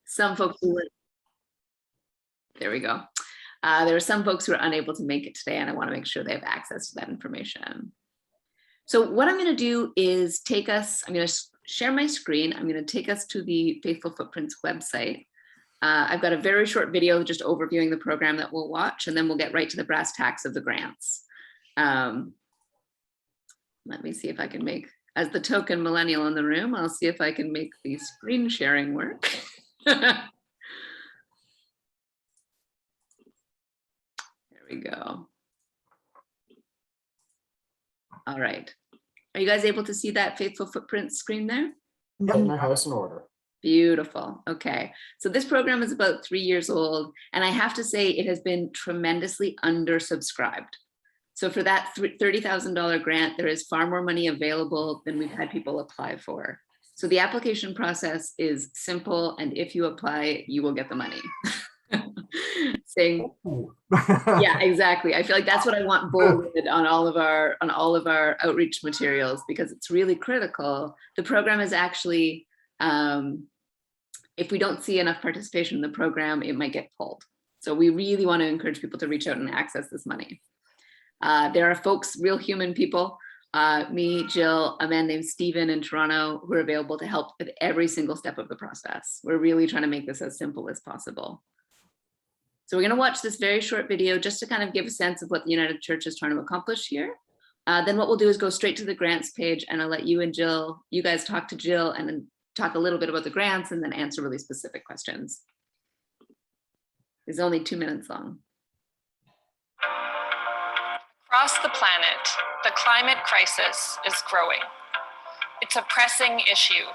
some folks who were, there we go. There are some folks who are unable to make it today, and I want to make sure they have access to that information. So what I'm going to do is take us, I'm going to share my screen. I'm going to take us to the Faithful Footprints website. I've got a very short video just overviewing the program that we'll watch, and then we'll get right to the brass tacks of the grants. Let me see if I can make, as the token millennial in the room, I'll see if I can make the screen sharing work. There we go. All right. Are you guys able to see that Faithful Footprints screen there? Getting our house in order. Beautiful. Okay. So this program is about 3 years old, and I have to say it has been tremendously undersubscribed. So for that $30,000 grant, there is far more money available than we've had people apply for. So the application process is simple, and if you apply, you will get the money. Saying, yeah, exactly. I feel like that's what I want bolded on all of our outreach materials, because it's really critical. The program is actually, if we don't see enough participation in the program, it might get pulled. So we really want to encourage people to reach out and access this money. There are folks, real human people, me, Jill, a man named Stephen in Toronto, who are available to help with every single step of the process. We're really trying to make this as simple as possible. So we're going to watch this very short video just to kind of give a sense of what the United Church is trying to accomplish here. Then what we'll do is go straight to the grants page, and I'll let you and Jill, you guys talk to Jill and then talk a little bit about the grants and then answer really specific questions. It's only 2 minutes long. Across the planet, the climate crisis is growing. It's a pressing issue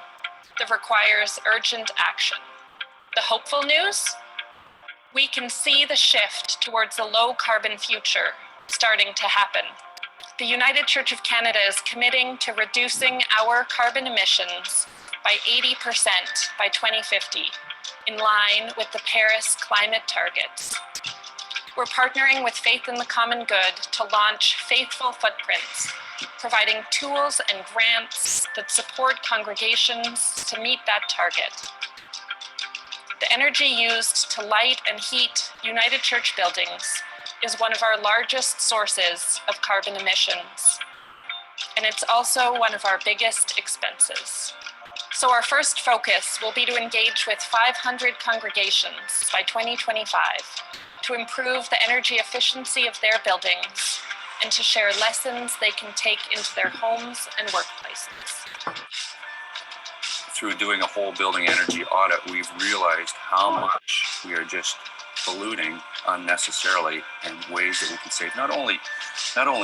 that requires urgent action. The hopeful news? We can see the shift towards a low carbon future starting to happen. The United Church of Canada is committing to reducing our carbon emissions by 80% by 2050, in line with the Paris climate targets. We're partnering with Faith in the Common Good to launch Faithful Footprints, providing tools and grants that support congregations to meet that target. The energy used to light and heat United Church buildings is one of our largest sources of carbon emissions, and it's also one of our biggest expenses. So our first focus will be to engage with 500 congregations by 2025 to improve the energy efficiency of their buildings and to share lessons they can take into their homes and workplaces. Through doing a whole building energy audit, we've realized how much we are just polluting unnecessarily in ways that we can save not only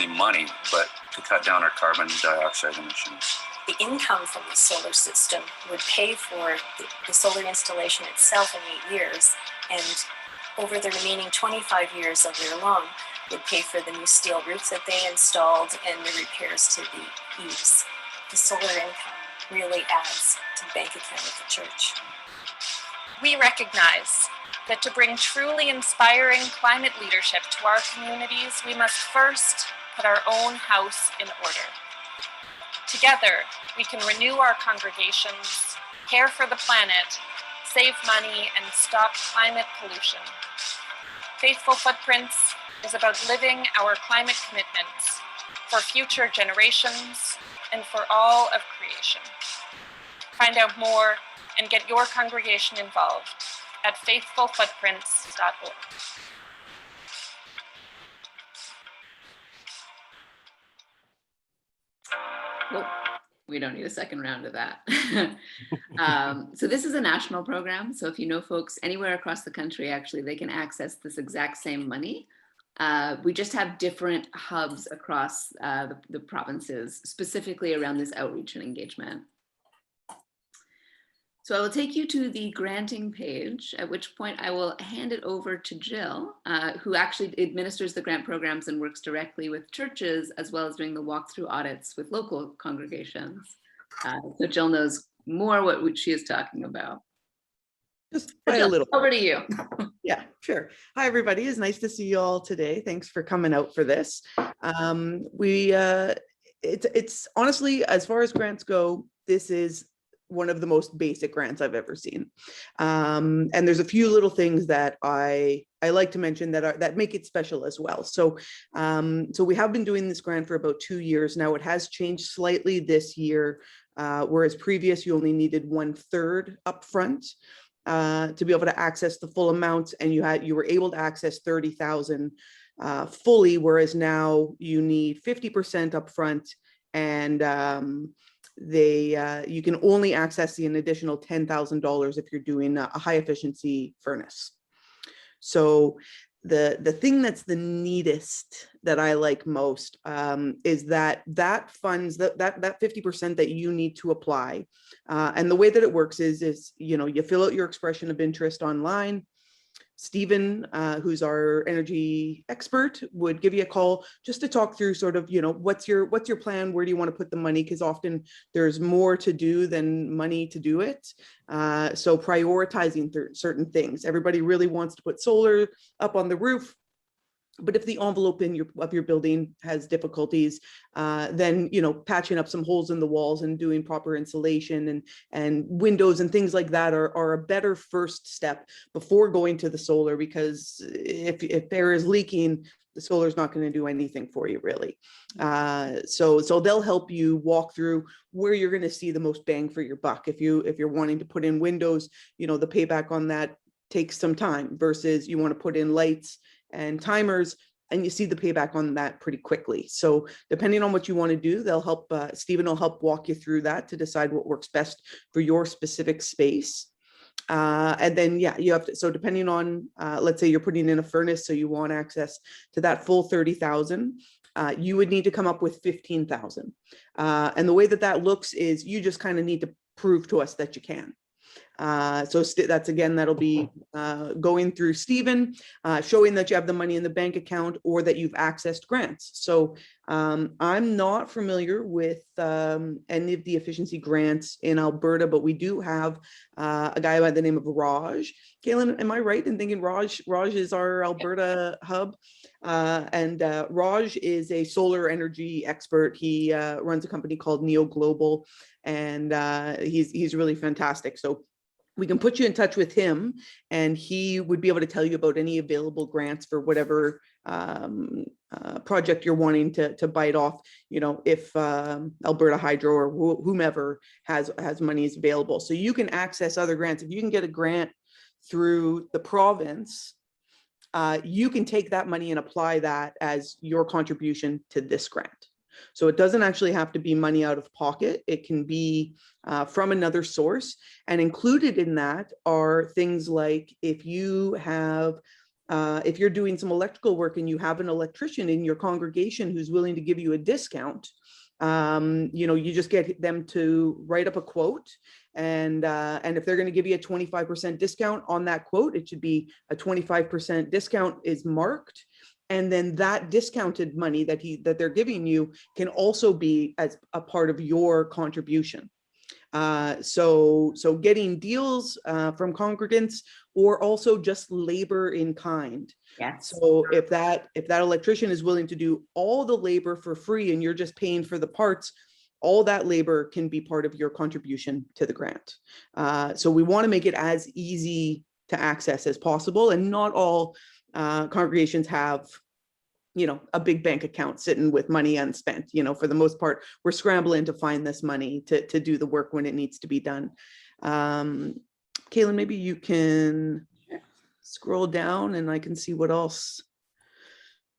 money, but to cut down our carbon dioxide emissions. The income from the solar system would pay for the solar installation itself in 8 years, and over the remaining 25 years of their loan would pay for the new steel roofs that they installed and the repairs to the eaves. The solar income really adds to the bank account of the church. We recognize that to bring truly inspiring climate leadership to our communities, we must first put our own house in order. Together, we can renew our congregations, care for the planet, save money, and stop climate pollution. Faithful Footprints is about living our climate commitments for future generations and for all of creation. Find out more and get your congregation involved at faithfulfootprints.org. Well, we don't need a second round of that. So this is a national program. So if you know folks anywhere across the country, actually, they can access this exact same money. We just have different hubs across the provinces, specifically around this outreach and engagement. So I will take you to the granting page, at which point I will hand it over to Jill, who actually administers the grant programs and works directly with churches, as well as doing the walkthrough audits with local congregations. So Jill knows more what she is talking about. Just a little. Over to you. Yeah, sure. Hi, everybody. It's nice to see you all today. Thanks for coming out for this. It's honestly, as far as grants go, this is one of the most basic grants I've ever seen. And there's a few little things that I like to mention that make it special as well. So, so we have been doing this grant for about 2 years now. It has changed slightly this year, whereas previous you only needed 1/3 upfront to be able to access the full amount, and you were able to access 30,000 fully, whereas now you need 50% upfront, and you can only access an additional $10,000 if you're doing a high efficiency furnace. So the thing that's the neatest that I like most is that funds that 50% that you need to apply. And the way that it works is, you know, you fill out your expression of interest online. Stephen, who's our energy expert, would give you a call just to talk through sort of, you know, what's your plan? Where do you want to put the money? Because often there's more to do than money to do it. So prioritizing certain things. Everybody really wants to put solar up on the roof. But if the envelope of your building has difficulties, then, you know, patching up some holes in the walls and doing proper insulation and windows and things like that are a better first step before going to the solar, because if there is leaking, the solar is not going to do anything for you really. So they'll help you walk through where you're going to see the most bang for your buck. If you're wanting to put in windows, you know, the payback on that takes some time, versus you want to put in lights and timers, and you see the payback on that pretty quickly. So depending on what you want to do, they'll help, Stephen will help walk you through that to decide what works best for your specific space. And then, yeah, you have to, so depending on, let's say you're putting in a furnace, so you want access to that full 30,000, you would need to come up with 15,000. And the way that looks is you just kind of need to prove to us that you can. So that's, again, that'll be going through Stephen, showing that you have the money in the bank account or that you've accessed grants. So I'm not familiar with any of the efficiency grants in Alberta, but we do have a guy by the name of Raj. Kaylin, am I right in thinking Raj is our Alberta hub? And Raj is a solar energy expert. He runs a company called Neo Global, and he's really fantastic. So we can put you in touch with him, and he would be able to tell you about any available grants for whatever project you're wanting to bite off, you know, if Alberta Hydro or whomever has monies available. So you can access other grants. If you can get a grant through the province, you can take that money and apply that as your contribution to this grant. So it doesn't actually have to be money out of pocket. It can be from another source. And included in that are things like if you have, if you're doing some electrical work and you have an electrician in your congregation who's willing to give you a discount, you know, you just get them to write up a quote. And if they're going to give you a 25% discount on that quote, it should be a 25% discount is marked. And then that discounted money that they're giving you can also be as a part of your contribution. So getting deals from congregants, or also just labor in kind. Yes. So if that electrician is willing to do all the labor for free and you're just paying for the parts, all that labor can be part of your contribution to the grant. So we want to make it as easy to access as possible, and not all congregations have, you know, a big bank account sitting with money unspent. You know, for the most part, we're scrambling to find this money to do the work when it needs to be done. Kaylin, maybe you can scroll down and I can see what else.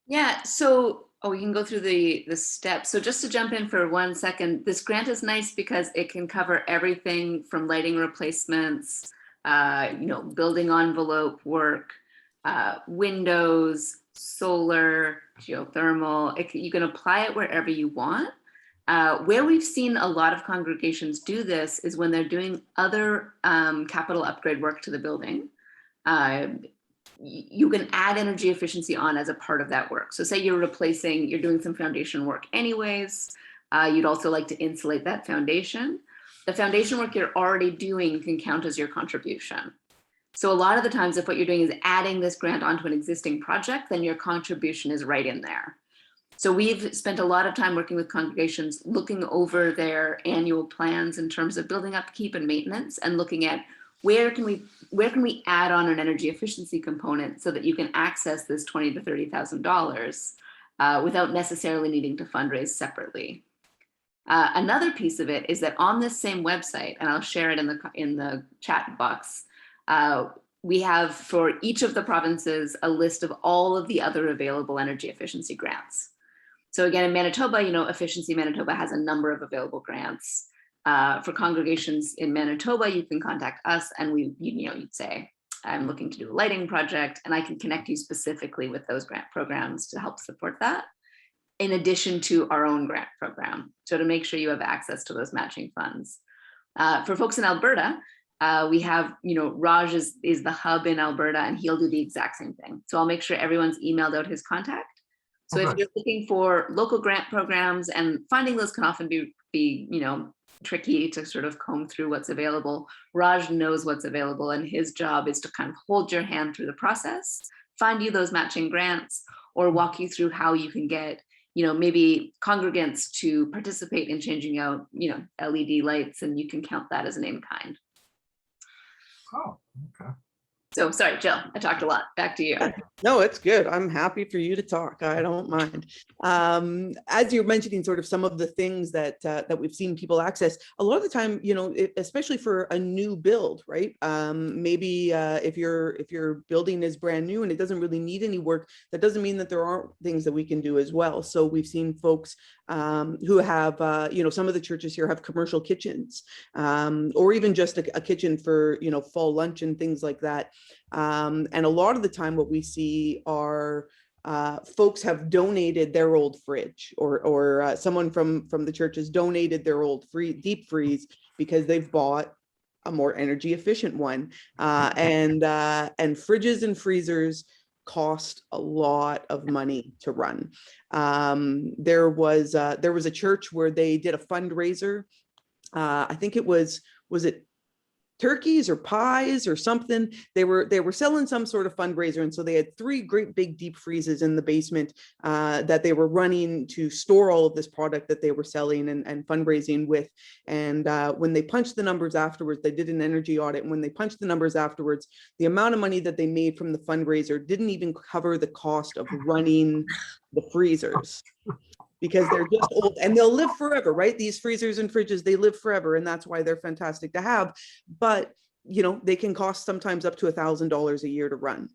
Yeah, so we can go through the steps. So just to jump in for 1 second, this grant is nice because it can cover everything from lighting replacements, you know, building envelope work, windows, solar, geothermal. You can apply it wherever you want. Where we've seen a lot of congregations do this is when they're doing other capital upgrade work to the building. You can add energy efficiency on as a part of that work. So say you're doing some foundation work anyways, you'd also like to insulate that foundation. The foundation work you're already doing can count as your contribution. So a lot of the times, if what you're doing is adding this grant onto an existing project, then your contribution is right in there. So we've spent a lot of time working with congregations, looking over their annual plans in terms of building upkeep and maintenance, and looking at where can we add on an energy efficiency component so that you can access this $20,000 to $30,000 without necessarily needing to fundraise separately. Another piece of it is that on this same website, and I'll share it in the chat box, we have for each of the provinces a list of all of the other available energy efficiency grants. So again, in Manitoba, Efficiency Manitoba has a number of available grants. For congregations in Manitoba, you can contact us, and you'd say, I'm looking to do a lighting project, and I can connect you specifically with those grant programs to help support that, in addition to our own grant program. So to make sure you have access to those matching funds. For folks in Alberta, we have, Raj is the hub in Alberta, and he'll do the exact same thing. So I'll make sure everyone's emailed out his contact. So if you're looking for local grant programs, and finding those can often be tricky to sort of comb through what's available, Raj knows what's available, and his job is to kind of hold your hand through the process, find you those matching grants, or walk you through how you can get, maybe congregants to participate in changing out, LED lights, and you can count that as an in-kind. Oh, okay. So sorry, Jill, I talked a lot. Back to you. No, it's good. I'm happy for you to talk. I don't mind. As you're mentioning sort of some of the things that we've seen people access, a lot of the time, especially for a new build, right? Maybe if your building is brand new and it doesn't really need any work, that doesn't mean that there aren't things that we can do as well. So we've seen folks who have, some of the churches here have commercial kitchens, or even just a kitchen for, fall lunch and things like that. And a lot of the time what we see are folks have donated their old fridge, or someone from the church has donated their old deep freeze because they've bought a more energy efficient one. And fridges and freezers cost a lot of money to run. There was a church where they did a fundraiser. I think was it turkeys or pies or something. They were selling some sort of fundraiser, and so they had 3 great big deep freezes in the basement that they were running to store all of this product that they were selling and fundraising with. And when they punched the numbers afterwards, they did an energy audit, and when they punched the numbers afterwards, the amount of money that they made from the fundraiser didn't even cover the cost of running the freezers, because they're just old and they'll live forever, right? These freezers and fridges, they live forever, and that's why they're fantastic to have. But they can cost sometimes up to $1,000 a year to run.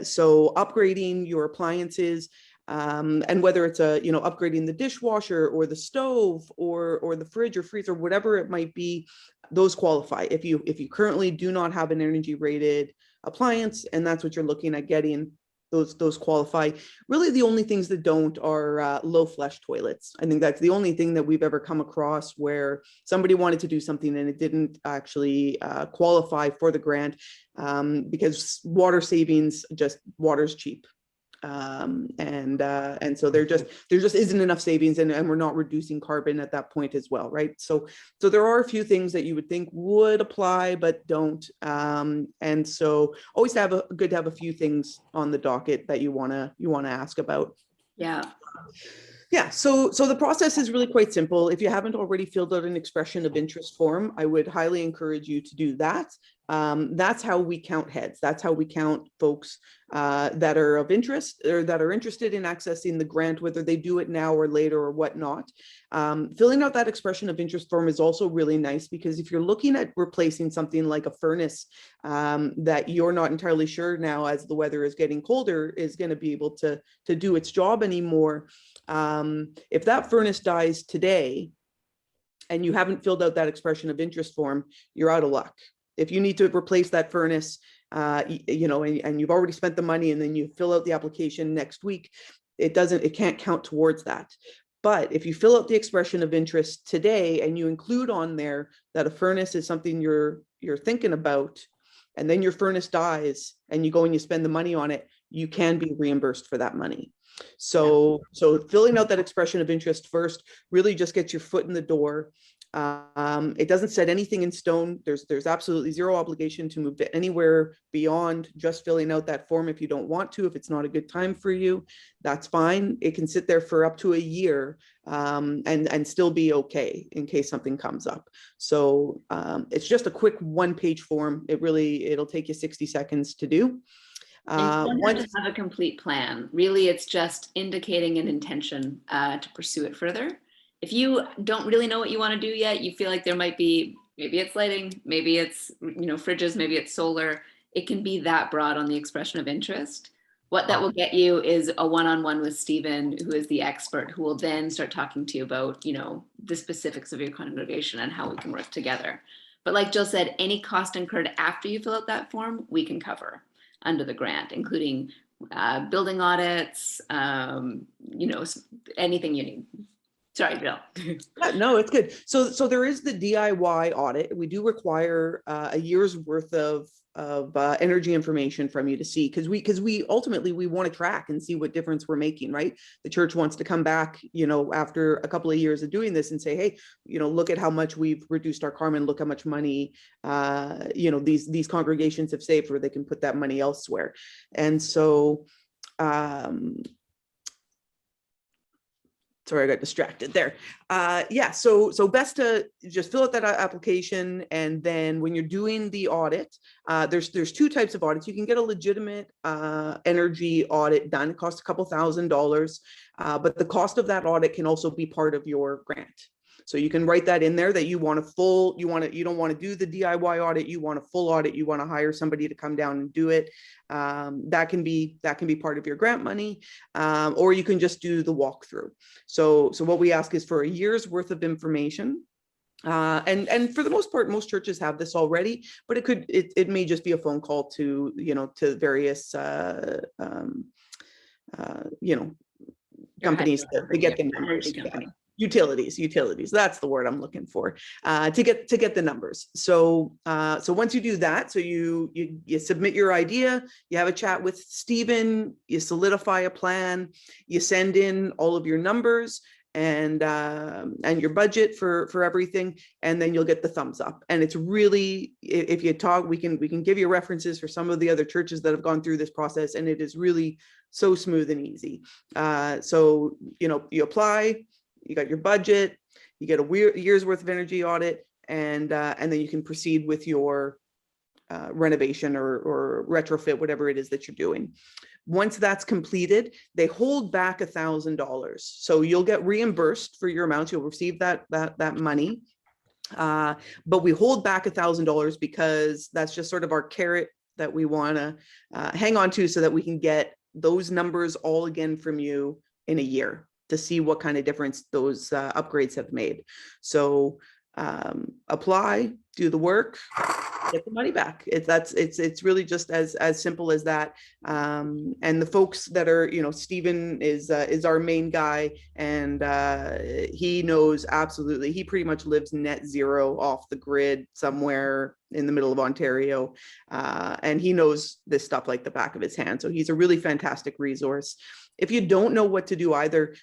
So upgrading your appliances, and whether it's upgrading the dishwasher or the stove or the fridge or freezer, whatever it might be, those qualify. If you currently do not have an energy rated appliance, and that's what you're looking at getting, those qualify. Really, the only things that don't are low flush toilets. I think that's the only thing that we've ever come across where somebody wanted to do something and it didn't actually qualify for the grant, because water savings, water's cheap. And so there just isn't enough savings, and we're not reducing carbon at that point as well, right? So there are a few things that you would think would apply but don't, and so always good to have a few things on the docket that you want to ask about. Yeah, so the process is really quite simple. If you haven't already filled out an expression of interest form, I would highly encourage you to do that. That's how we count heads. That's how we count folks that are of interest, or that are interested in accessing the grant, whether they do it now or later or whatnot. Filling out that expression of interest form is also really nice, because if you're looking at replacing something like a furnace that you're not entirely sure now, as the weather is getting colder, is going to be able to do its job anymore. If that furnace dies today and you haven't filled out that expression of interest form, you're out of luck. If you need to replace that furnace, and you've already spent the money, and then you fill out the application next week, it can't count towards that. But if you fill out the expression of interest today and you include on there that a furnace is something you're thinking about, and then your furnace dies and you go and you spend the money on it, you can be reimbursed for that money. So filling out that expression of interest first really just gets your foot in the door. It doesn't set anything in stone. There's absolutely zero obligation to move to anywhere beyond just filling out that form if you don't want to. If it's not a good time for you, that's fine. It can sit there for up to a year and still be okay in case something comes up. So it's just a quick one-page form. It'll take you 60 seconds to do. And you don't Once have to have a complete plan. Really, it's just indicating an intention to pursue it further. If you don't really know what you want to do yet, you feel like there might be, maybe it's lighting, maybe it's, fridges, maybe it's solar. It can be that broad on the expression of interest. What that will get you is a one-on-one with Stephen, who is the expert, who will then start talking to you about, the specifics of your congregation and how we can work together. But like Jill said, any cost incurred after you fill out that form, we can cover under the grant, including building audits, anything you need. Sorry, Jill. No, it's good. So there is the DIY audit. We do require a year's worth of energy information from you to see, because we ultimately we want to track and see what difference we're making, right? The church wants to come back, after a couple of years of doing this and say, hey, look at how much we've reduced our carbon, look how much money, these congregations have saved, where they can put that money elsewhere. And so, sorry, I got distracted there. So best to just fill out that application. And then when you're doing the audit, there's two types of audits. You can get a legitimate energy audit done. It costs a couple $1,000s, but the cost of that audit can also be part of your grant. So you can write that in there that you want you don't want to do the DIY audit, you want a full audit, you want to hire somebody to come down and do it. That can be part of your grant money, or you can just do the walkthrough. So what we ask is for a year's worth of information. And for the most part, most churches have this already, but it may just be a phone call to, to various, companies to get the numbers. Utilities. That's the word I'm looking for, to get the numbers. So once you do that, so you submit your idea, you have a chat with Stephen, you solidify a plan, you send in all of your numbers and your budget for everything, and then you'll get the thumbs up. And it's really, if you talk, we can give you references for some of the other churches that have gone through this process, and it is really so smooth and easy. So you apply. You got your budget, you get a year's worth of energy audit, and then you can proceed with your renovation or retrofit, whatever it is that you're doing. Once that's completed, they hold back $1,000. So you'll get reimbursed for your amounts. You'll receive that money, but we hold back $1,000 because that's just sort of our carrot that we want to hang on to, so that we can get those numbers all again from you in a year, to see what kind of difference those upgrades have made. So apply, do the work, get the money back. It's really just as simple as that. And the folks that are, Stephen is our main guy, and he knows absolutely. He pretty much lives net zero off the grid somewhere in the middle of Ontario, and he knows this stuff like the back of his hand. So he's a really fantastic resource. If you don't know what to do either,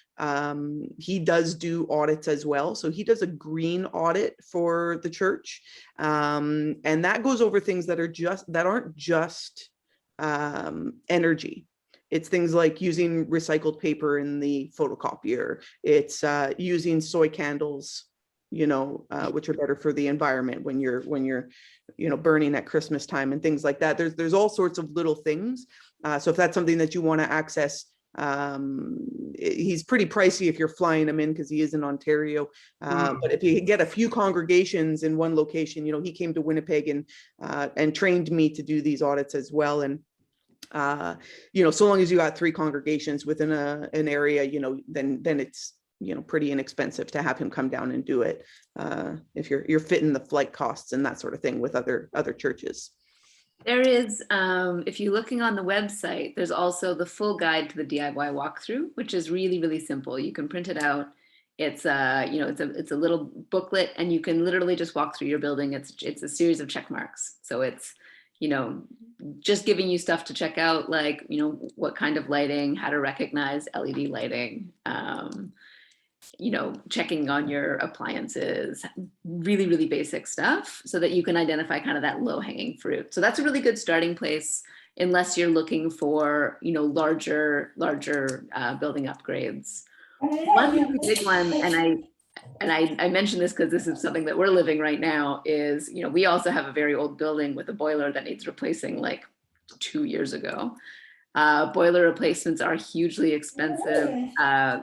he does do audits as well. So he does a green audit for the church. And that goes over things that aren't just energy. It's things like using recycled paper in the photocopier. It's using soy candles, which are better for the environment when you're burning at Christmas time and things like that. There's all sorts of little things. So if that's something that you want to access, he's pretty pricey if you're flying him in, because he is in Ontario. But if you get a few congregations in one location, he came to Winnipeg and trained me to do these audits as well. And so long as you got 3 congregations within an area, then it's pretty inexpensive to have him come down and do it, if you're fitting the flight costs and that sort of thing with other churches. There is, if you're looking on the website, there's also the full guide to the DIY walkthrough, which is really, really simple. You can print it out. It's it's a little booklet, and you can literally just walk through your building. It's a series of check marks. So it's, just giving you stuff to check out, like, what kind of lighting, how to recognize LED lighting. checking on your appliances, really, really basic stuff so that you can identify kind of that low hanging fruit. So that's a really good starting place unless you're looking for, larger building upgrades. One really big one, and I mention this because this is something that we're living right now is, we also have a very old building with a boiler that needs replacing like 2 years ago. Boiler replacements are hugely expensive.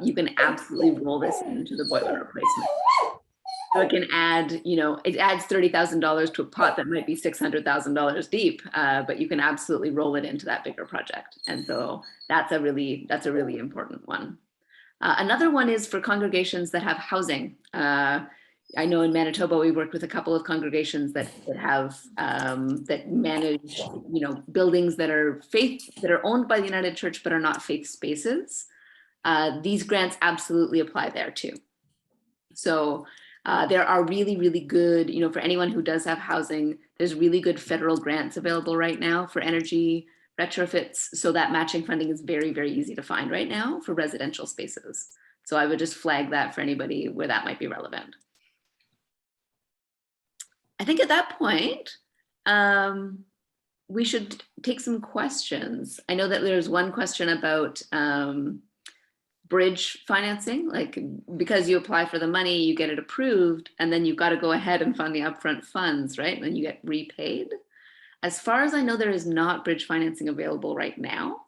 You can absolutely roll this into the boiler replacement. So it can add, it adds $30,000 to a pot that might be $600,000 deep, but you can absolutely roll it into that bigger project. And so that's a really important one. Another one is for congregations that have housing. I know in Manitoba, we worked with a couple of congregations that have that manage, buildings that are owned by the United Church but are not faith spaces. These grants absolutely apply there too. So there are really, really good, for anyone who does have housing, there's really good federal grants available right now for energy retrofits. So that matching funding is very, very easy to find right now for residential spaces. So I would just flag that for anybody where that might be relevant. I think at that point, we should take some questions. I know that there's one question about bridge financing, like because you apply for the money, you get it approved, and then you've got to go ahead and fund the upfront funds, right? And then you get repaid. As far as I know, there is not bridge financing available right now.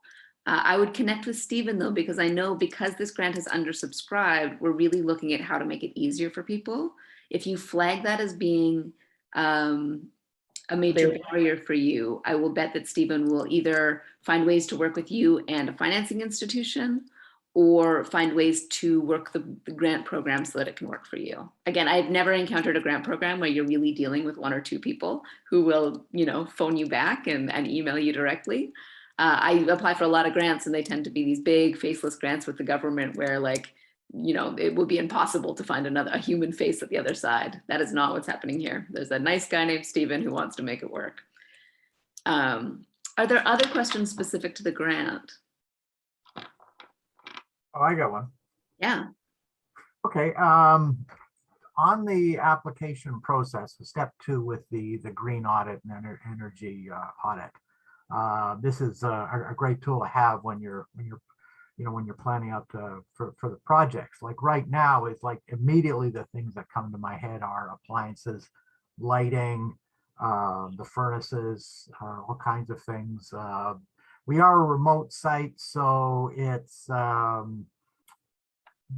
I would connect with Stephen though, because I know because this grant is undersubscribed, we're really looking at how to make it easier for people. If you flag that as being a major barrier for you, I will bet that Stephen will either find ways to work with you and a financing institution or find ways to work the grant program so that it can work for you. Again, I've never encountered a grant program where you're really dealing with 1 or 2 people who will, phone you back and email you directly. I apply for a lot of grants and they tend to be these big faceless grants with the government where it would be impossible to find a human face at the other side. That is not what's happening here. There's a nice guy named Stephen who wants to make it work. Are there other questions specific to the grant? Oh, I got one. Yeah. Okay. On the application process, step 2 with the green audit and energy audit. This is a great tool to have when you're planning out for the projects. Like right now, it's like immediately the things that come to my head are appliances, lighting, the furnaces, all kinds of things. We are a remote site, so it's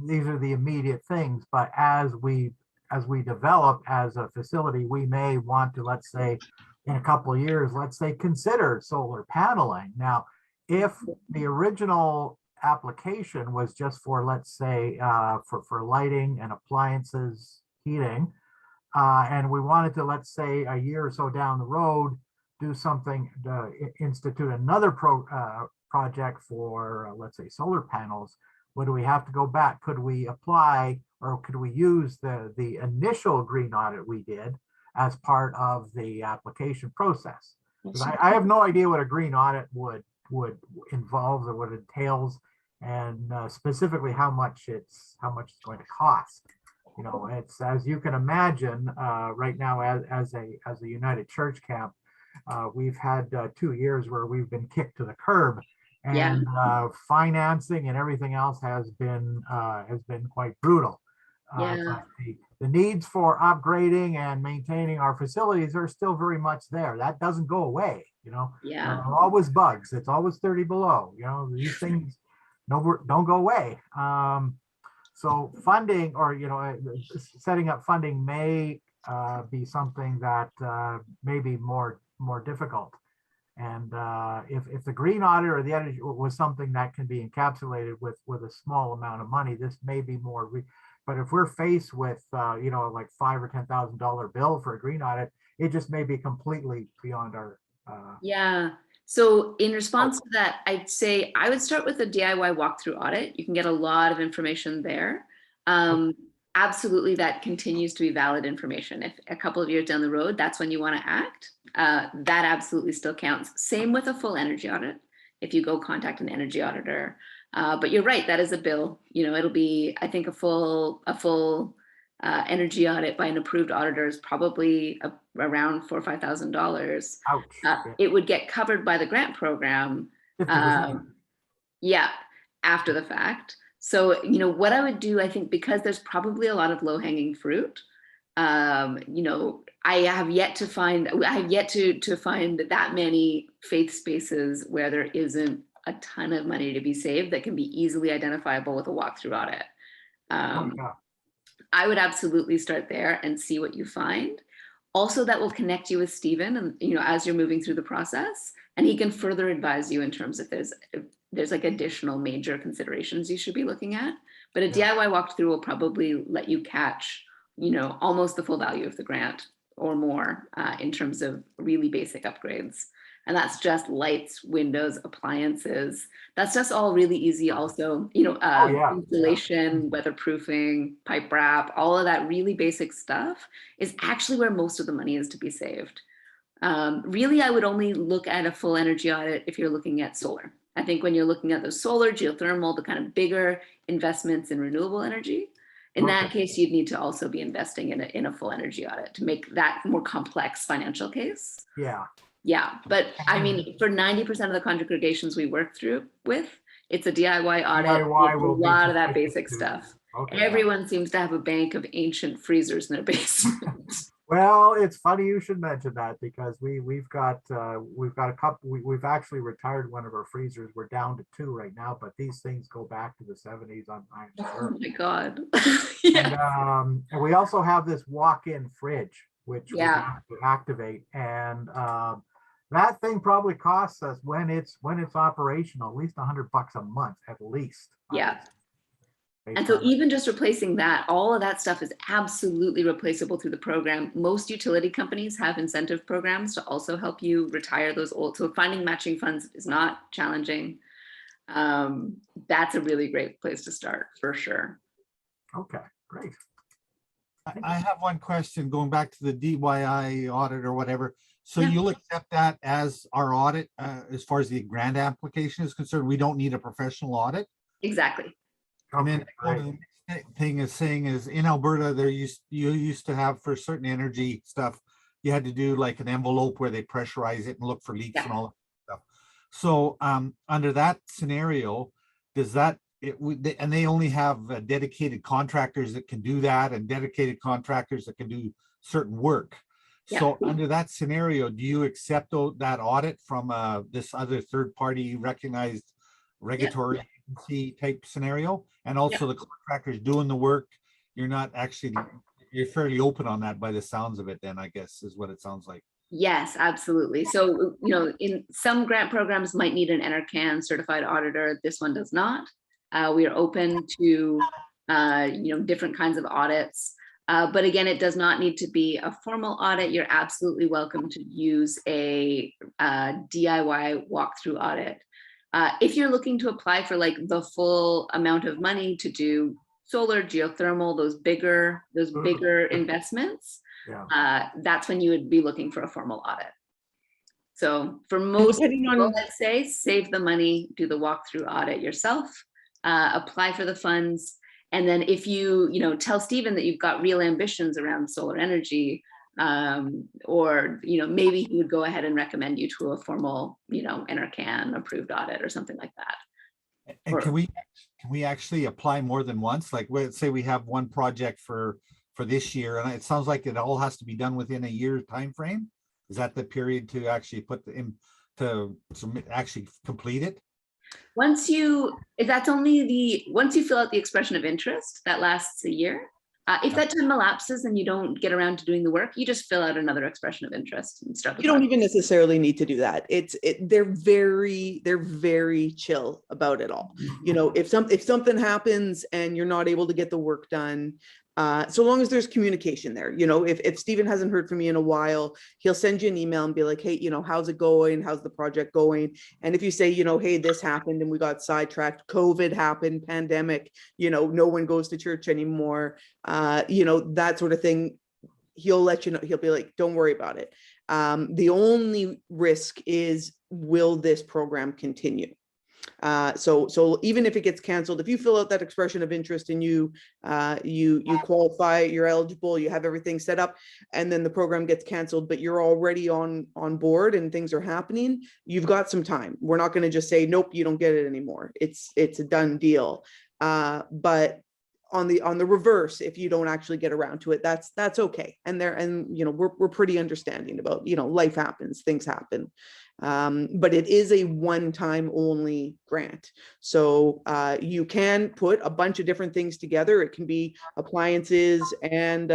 these are the immediate things. But as we develop as a facility, we may want to, let's say, in a couple of years, let's say, consider solar paneling. Now, if the original application was just for, let's say, for lighting and appliances, heating, and we wanted to, let's say, a year or so down the road, do something, institute another project for, let's say, solar panels, would we have to go back? Could we apply, or could we use the initial green audit we did as part of the application process? Because I have no idea what a green audit would involve or what it entails, and specifically how much it's going to cost. It's, as you can imagine, right now as a United Church camp, we've had 2 years where we've been kicked to the curb, and financing and everything else has been quite brutal. But the needs for upgrading and maintaining our facilities are still very much there. That doesn't go away. There are always bugs. It's always 30 below. These things don't go away. So funding, or setting up funding may be something that may be more difficult. And if the green audit or the energy was something that can be encapsulated with a small amount of money, this may be more. But if we're faced with like $5,000 or $10,000 bill for a green audit, it just may be completely beyond our. Yeah. So in response to that, I'd say I would start with a DIY walkthrough audit. You can get a lot of information there. Absolutely, that continues to be valid information. If a couple of years down the road, that's when you want to act, that absolutely still counts. Same with a full energy audit. If you go contact an energy auditor, But you're right, that is a bill. It'll be, I think, a full energy audit by an approved auditor is probably around $4,000 or $5,000. Ouch. Yeah, It would get covered by the grant program. 50%. Yeah, after the fact. So, what I would do, I think, because there's probably a lot of low hanging fruit, I have yet to find that many faith spaces where there isn't a ton of money to be saved that can be easily identifiable with a walkthrough audit. Yeah. I would absolutely start there and see what you find. Also, that will connect you with Stephen, and as you're moving through the process, and he can further advise you in terms if there's like additional major considerations you should be looking at. But a DIY walkthrough will probably let you catch, almost the full value of the grant or more in terms of really basic upgrades. And that's just lights, windows, appliances. That's just all really easy. Also, insulation, weatherproofing, pipe wrap, all of that really basic stuff is actually where most of the money is to be saved. Really, I would only look at a full energy audit if you're looking at solar. I think when you're looking at the solar, geothermal, the kind of bigger investments in renewable energy, in that case, you'd need to also be investing in a full energy audit to make that more complex financial case. Yeah, but I mean, for 90% of the congregations we work with, it's a DIY audit. DIY with will a be lot of that sufficient basic to- stuff. Okay. Everyone seems to have a bank of ancient freezers in their basement. Well, it's funny you should mention that because we've got a couple. We've actually retired one of our freezers. We're down to 2 right now, but these things go back to the 70s. I'm Oh sure. my God. Yeah. And we also have this walk-in fridge, which we Yeah. have to activate, and that thing probably costs us when it's operational at least $100 a month at least. Yeah. Based And so on- even just replacing that, all of that stuff is absolutely replaceable through the program. Most utility companies have incentive programs to also help you retire those old. So finding matching funds is not challenging. That's a really great place to start for sure. Okay, great. I have one question going back to the DIY audit or whatever. So Yeah. you'll accept that as our audit as far as the grant application is concerned. We don't need a professional audit. Exactly. And then Okay, the next thing is saying is in Alberta, you used to have for certain energy stuff, you had to do like an envelope where they pressurize it and look for leaks and all that stuff. So under that scenario, does that and they only have dedicated contractors that can do that and dedicated contractors that can do certain work. So under that scenario, do you accept that audit from this other third party recognized regulatory agency type scenario? And also the contractors doing the work, you're fairly open on that by the sounds of it then, I guess, is what it sounds like. Yes, absolutely. So, in some grant programs might need an NRCan certified auditor. This one does not. We are open to, different kinds of audits. But again, it does not need to be a formal audit. You're absolutely welcome to use a DIY walkthrough audit. If you're looking to apply for like the full amount of money to do solar, geothermal, those bigger investments, that's when you would be looking for a formal audit. So for most people, I'd say save the money, do the walkthrough audit yourself, apply for the funds. And then if you tell Stephen that you've got real ambitions around solar energy, or maybe he would go ahead and recommend you to a formal NRCan approved audit or something like that. And can we actually apply more than once? Like, let's say we have one project for this year, and it sounds like it all has to be done within a year time frame. Is that the period to actually put to actually complete it? Once you fill out the expression of interest, that lasts a year. If that time elapses and you don't get around to doing the work, you just fill out another expression of interest and start. You don't even necessarily need to do that. They're very chill about it all. If something happens and you're not able to get the work done, so long as there's communication there, if Stephen hasn't heard from me in a while, he'll send you an email and be like, hey, how's it going? How's the project going? And if you say, hey, this happened and we got sidetracked, COVID happened, pandemic, no one goes to church anymore, that sort of thing, he'll let you know. He'll be like, don't worry about it. The only risk is, will this program continue? So even if it gets canceled, if you fill out that expression of interest and you qualify, you're eligible, you have everything set up, and then the program gets canceled, but you're already on board and things are happening, you've got some time. We're not going to just say, nope, you don't get it anymore. It's a done deal. But on the reverse, if you don't actually get around to it, that's okay. And we're pretty understanding about, life happens, things happen. But it is a one-time only grant. So you can put a bunch of different things together. It can be appliances and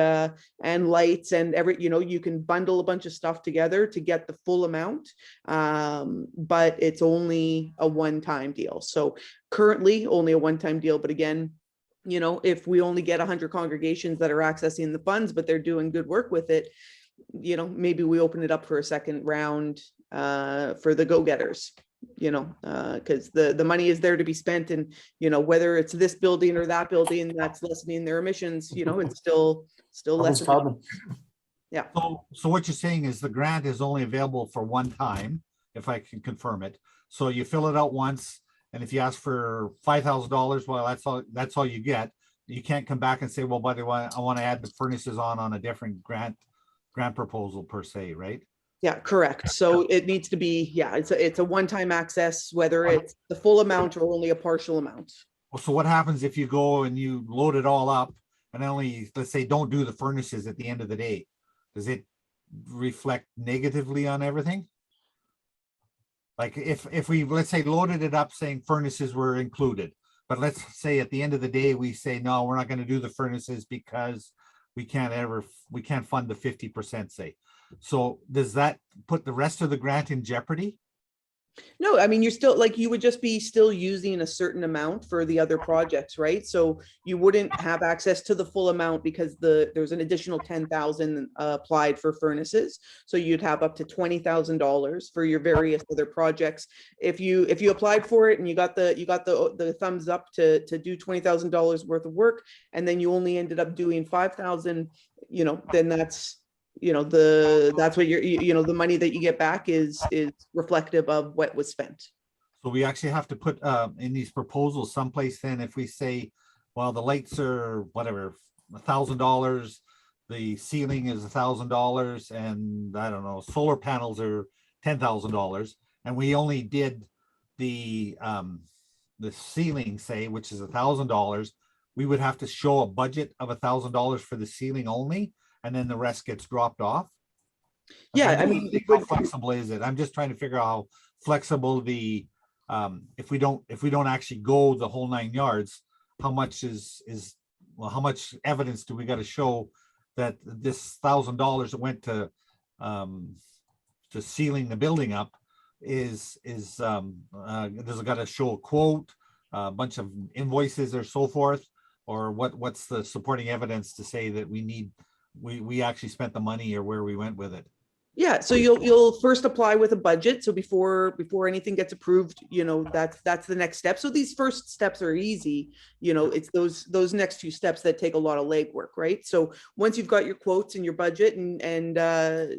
lights and you can bundle a bunch of stuff together to get the full amount. But it's only a one-time deal. So currently only a one-time deal, but again, if we only get 100 congregations that are accessing the funds, but they're doing good work with it, maybe we open it up for a second round for the go-getters, because the money is there to be spent, and whether it's this building or that building that's lessening their emissions, it's still less. Yeah. So what you're saying is the grant is only available for one time, if I can confirm it. So you fill it out once, and if you ask for $5,000, well, that's all you get. You can't come back and say, well, by the way, I want to add the furnaces on a different grant proposal per se, right? Yeah, correct. So it needs to be, it's a one-time access, whether it's the full amount or only a partial amount. Well, so what happens if you go and you load it all up and only, let's say, don't do the furnaces at the end of the day? Does it reflect negatively on everything? Like if we, let's say, loaded it up saying furnaces were included, but let's say at the end of the day, we say, no, we're not going to do the furnaces because we can't fund the 50%, say. So does that put the rest of the grant in jeopardy? No, I mean, you're still you would just be still using a certain amount for the other projects, right? So you wouldn't have access to the full amount because there's an additional 10,000 applied for furnaces. So you'd have up to $20,000 for your various other projects. If you applied for it and you got the thumbs up to do $20,000 worth of work, and then you only ended up doing 5,000, then that's that's what the money that you get back is reflective of what was spent. So we actually have to put in these proposals someplace then, if we say, well, the lights are whatever, $1,000, the ceiling is $1,000, and I don't know, solar panels are $10,000, and we only did the ceiling, say, which is $1,000, we would have to show a budget of $1,000 for the ceiling only, and then the rest gets dropped off. Yeah, I mean, how flexible is it? I'm just trying to figure out how flexible the if we don't actually go the whole 9 yards, how much how much evidence do we got to show that this $1,000 that went to sealing the building up is there's got to show a quote, a bunch of invoices or so forth, or what's the supporting evidence to say that we actually spent the money or where we went with it? Yeah, so you'll first apply with a budget. So before anything gets approved, that's the next step. So these first steps are easy. It's those next two steps that take a lot of legwork, right? So once you've got your quotes and your budget and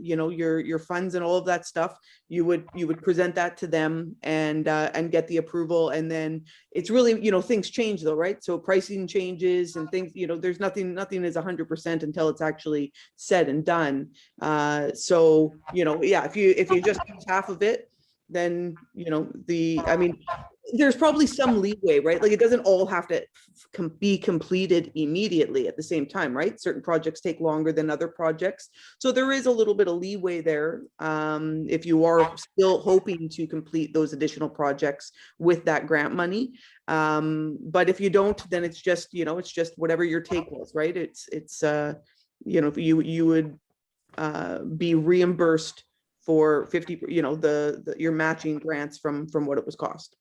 your funds and all of that stuff, you would present that to them and get the approval. And then it's really, things change though, right? So pricing changes and things, there's nothing is 100% until it's actually said and done. So if you just use half of it, then there's probably some leeway, right? Like it doesn't all have to be completed immediately at the same time, right? Certain projects take longer than other projects, so there is a little bit of leeway there if you are still hoping to complete those additional projects with that grant money. But if you don't, then it's just whatever your take was, right? It's you would be reimbursed for 50, your matching grants from what it was cost.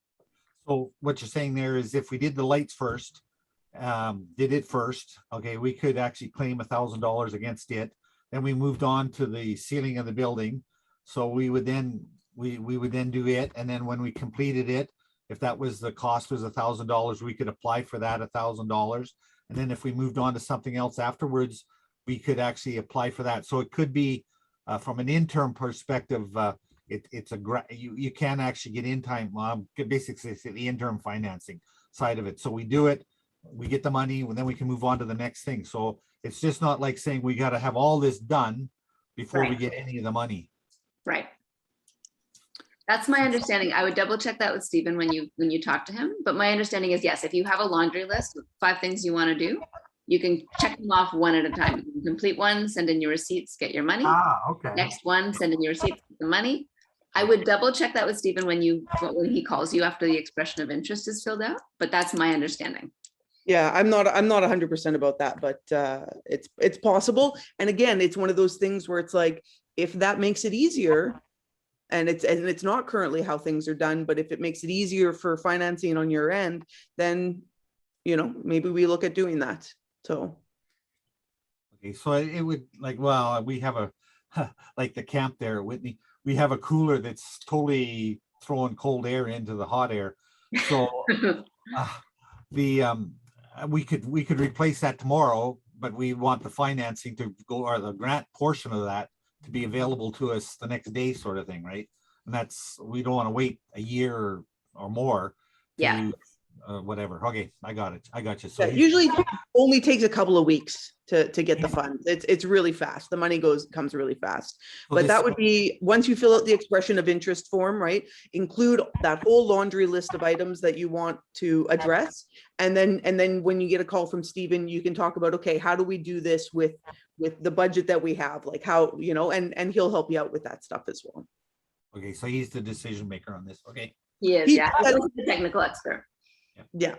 So what you're saying there is if we did the lights first, okay, we could actually claim $1,000 against it. Then we moved on to the ceiling of the building. So we would then do it. And then when we completed it, if that was the cost was $1,000, we could apply for that $1,000. And then if we moved on to something else afterwards, we could actually apply for that. So it could be from an interim perspective, it's you can actually get in time. Basically it's the interim financing side of it. So we do it, we get the money, and then we can move on to the next thing. So it's just not like saying we got to have all this done before we Right. get any of the money. Right. That's my understanding. I would double check that with Stephen when you talk to him. But my understanding is, yes, if you have a laundry list of 5 things you want to do, you can check them off one at a time. You can complete one, send in your receipts, get your money. Okay. Next one, send in your receipts, get the money. I would double check that with Stephen when he calls you after the expression of interest is filled out, but that's my understanding. Yeah, I'm not 100% about that, but it's possible. And again, it's one of those things where it's like, if that makes it easier, and it's not currently how things are done, but if it makes it easier for financing on your end, then, you know, maybe we look at doing that. So. Okay, so it would like, well, we have a, like the camp there at Whitney, we have a cooler that's totally throwing cold air into the hot air. So we could replace that tomorrow, but we want the financing to go, or the grant portion of that to be available to us the next day, sort of thing, right? And that's, we don't want to wait a year or more to Yeah. whatever. Okay, I got it. I got you. So Yeah, usually only takes a couple of weeks to get the funds. It's really fast. The money comes really fast. so But this- that would be, once you fill out the expression of interest form, right? Include that whole laundry list of items that you want to address. And then when you get a call from Stephen, you can talk about, okay, how do we do this with the budget that we have? Like how, you know, and he'll help you out with that stuff as well. Okay, so he's the decision maker on this. Okay. He is, He- yeah. He's the technical expert. Yeah.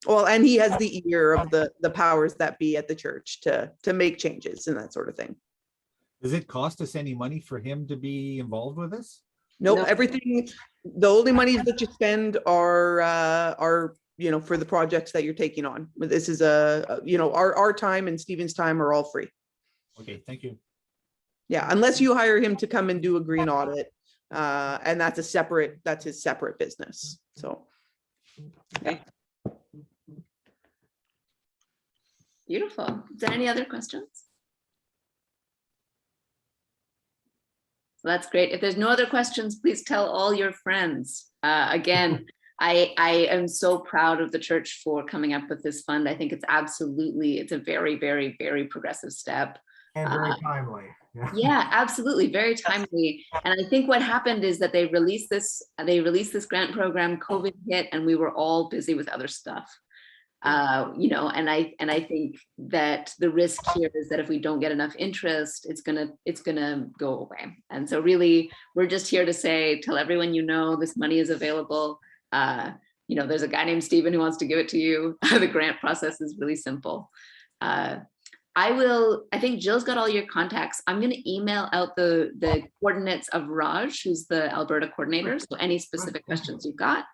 Well, and he has the ear of the powers that be at the church to make changes and that sort of thing. Does it cost us any money for him to be involved with this? Nope, No. everything, the only monies that you spend are, you know, for the projects that you're taking on. But this is you know, our time and Stephen's time are all free. Okay, thank you. Yeah, unless you hire him to come and do a green audit. And that's his separate business. So. Beautiful. Is there any other questions? Well, that's great. If there's no other questions, please tell all your friends. Again, I am so proud of the church for coming up with this fund. I think it's a very, very, very progressive step. And very timely. Yeah, absolutely. Very timely. And I think what happened is that they released this grant program, COVID hit, and we were all busy with other stuff. You know, and I think that the risk here is that if we don't get enough interest, it's gonna go away. And so really, we're just here to say, tell everyone you know, this money is available. You know, there's a guy named Stephen who wants to give it to you. The grant process is really simple. I think Jill's got all your contacts. I'm going to email out the coordinates of Raj, who's the Alberta coordinator. So any specific questions you've got.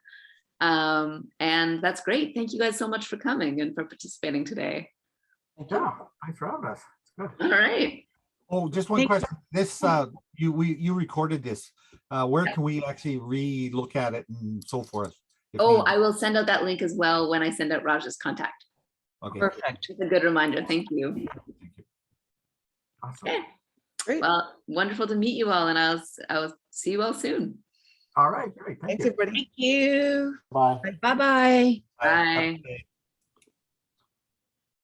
And that's great. Thank you guys so much for coming and for participating today. Yeah, thanks for having us. It's good. All right. Oh, just one question. This, you recorded this. Where can we actually re-look at it and so forth? Oh, I will send out that link as well when I send out Raj's contact. Okay. Perfect. It's a good reminder. Thank you. Thank you. Awesome. Okay. Great. Well, wonderful to meet you all, and I'll see you all soon. All right, great. Thank Thanks, you. everybody. Thank you. Bye. Bye-bye. Bye. Okay.